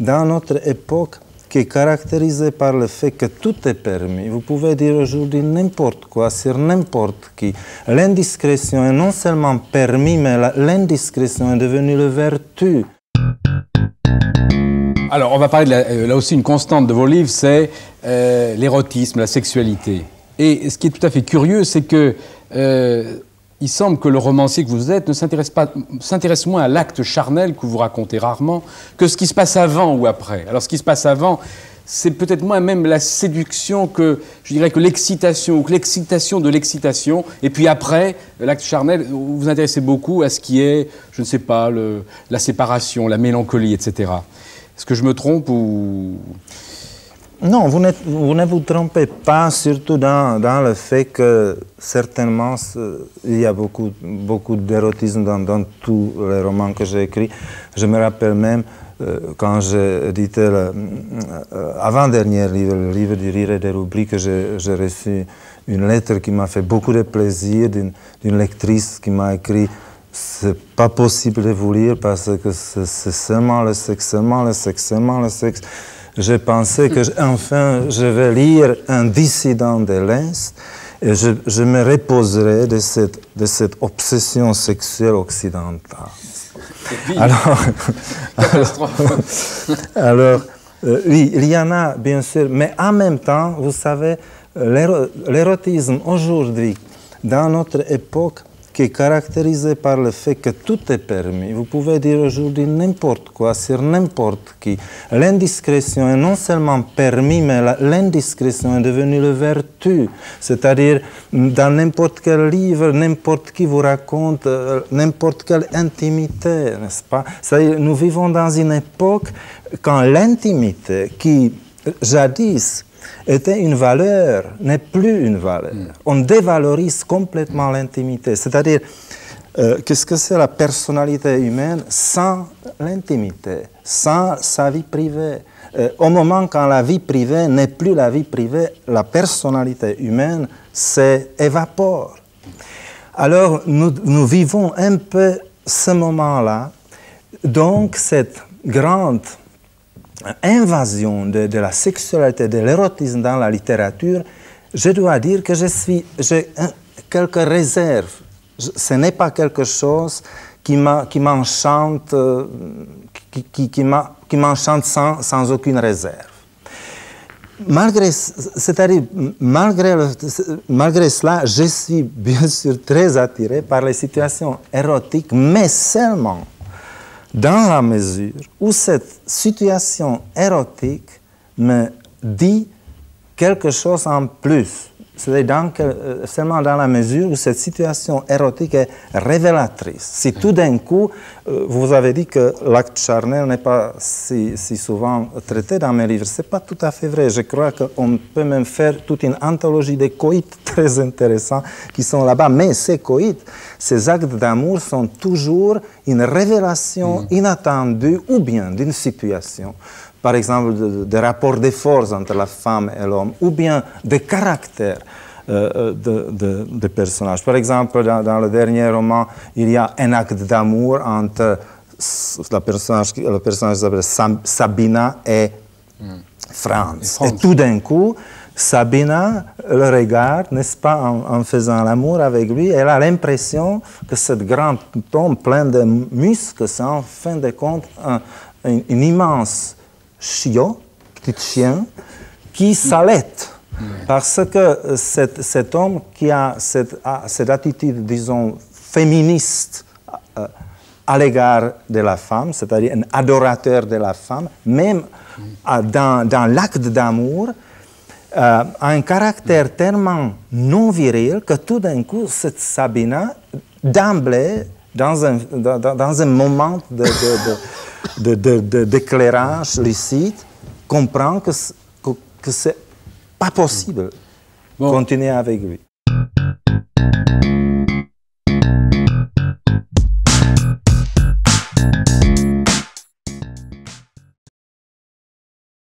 Dans notre époque, qui est caractérisée par le fait que tout est permis, vous pouvez dire aujourd'hui n'importe quoi sur n'importe qui. L'indiscrétion est non seulement permis, mais l'indiscrétion est devenue le vertu. Alors, on va parler de là aussi une constante de vos livres, c'est l'érotisme, la sexualité. Et ce qui est tout à fait curieux, c'est que il semble que le romancier que vous êtes ne s'intéresse moins à l'acte charnel que vous racontez rarement que ce qui se passe avant ou après. Alors, ce qui se passe avant, c'est peut-être moins même la séduction que, je dirais, que l'excitation, ou que l'excitation de l'excitation. Et puis après, l'acte charnel, vous vous intéressez beaucoup à ce qui est, je ne sais pas, la séparation, la mélancolie, etc. Est-ce que je me trompe ou... Non, vous ne vous trompez pas, surtout dans le fait que certainement il y a beaucoup d'érotisme dans tous les romans que j'ai écrits. Je me rappelle même quand j'ai édité l'avant-dernier livre, le livre du Rire et des rubriques, que j'ai reçu une lettre qui m'a fait beaucoup de plaisir d'une lectrice qui m'a écrit « C'est pas possible de vous lire parce que c'est seulement le sexe, seulement le sexe, seulement le sexe ». J'ai pensé que enfin je vais lire un dissident de l'Est et je me reposerai de cette obsession sexuelle occidentale. Alors, oui, il y en a bien sûr, mais en même temps, vous savez, l'érotisme aujourd'hui, dans notre époque, qui est caractérisé par le fait que tout est permis. Vous pouvez dire aujourd'hui n'importe quoi sur n'importe qui. L'indiscrétion est non seulement permis, mais l'indiscrétion est devenue le vertu. C'est-à-dire, dans n'importe quel livre, n'importe qui vous raconte n'importe quelle intimité, n'est-ce pas? C'est-à-dire, nous vivons dans une époque quand l'intimité, qui jadis était une valeur, n'est plus une valeur. On dévalorise complètement l'intimité. C'est-à-dire, qu'est-ce que c'est la personnalité humaine sans l'intimité, sans sa vie privée? Au moment quand la vie privée n'est plus la vie privée, la personnalité humaine s'évapore. Alors, nous vivons un peu ce moment-là. Donc, cette grande invasion de la sexualité, de l'érotisme dans la littérature, je dois dire que j'ai quelques réserves. Ce n'est pas quelque chose qui m'enchante sans aucune réserve. Malgré cela, je suis bien sûr très attiré par les situations érotiques, mais seulement dans la mesure où cette situation érotique me dit quelque chose en plus. C'est-à-dire seulement dans la mesure où cette situation érotique est révélatrice. Si tout d'un coup, vous avez dit que l'acte charnel n'est pas si souvent traité dans mes livres, ce n'est pas tout à fait vrai. Je crois qu'on peut même faire toute une anthologie de coïts très intéressants qui sont là-bas. Mais ces coïts, ces actes d'amour sont toujours une révélation inattendue ou bien d'une situation. Par exemple, des rapports de force entre la femme et l'homme, ou bien des caractères de personnages. Par exemple, dans le dernier roman, il y a un acte d'amour entre le personnage qui s'appelle Sabina et Franz. Et tout d'un coup, Sabina le regarde, n'est-ce pas, en faisant l'amour avec lui, elle a l'impression que ce grand homme plein de muscles, c'est en fin de compte une immense chiot, petit chien, qui s'allait. Parce que cet homme qui a cette attitude, disons, féministe à l'égard de la femme, c'est-à-dire un adorateur de la femme, même dans l'acte d'amour, a un caractère tellement non viril que tout d'un coup, cette Sabina, d'emblée, dans un moment d'éclairage lucide, comprend que c'est pas possible de continuer avec lui.